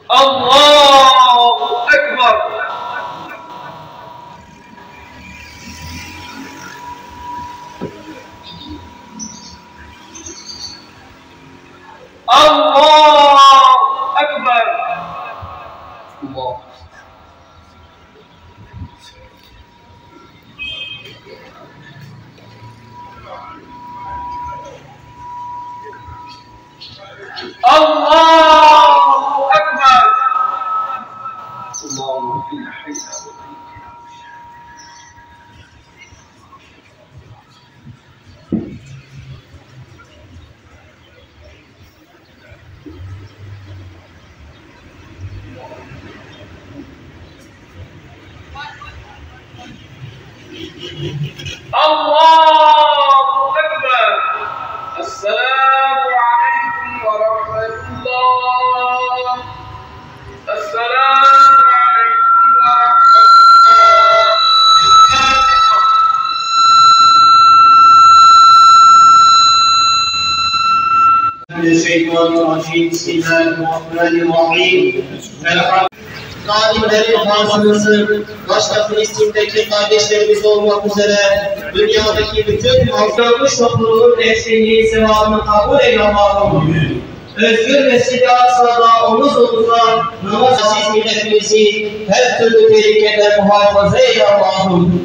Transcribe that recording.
Allahu Ekber. Allahu Ekber. Allah. Allahu Ekber. Allahu Ekber. Allahu Ekber. Esselamu aleyküm ve rahmetullah. Esselamu aleyküm ve rahmetullah. Mineşşeytanirracim. Bismillahirrahmanirrahim. Zalimlerin hazırlısı, başta Filistin'deki kardeşlerimiz olmak üzere dünyadaki bütün mazlummuş toplumun eşliğini, sevabını kabul eyle Allah'ım. Özgür Mescid-i Aksa'da omuz omuza namaz milletimizi her türlü tehlikeden muhafaza eyle Allah'ım.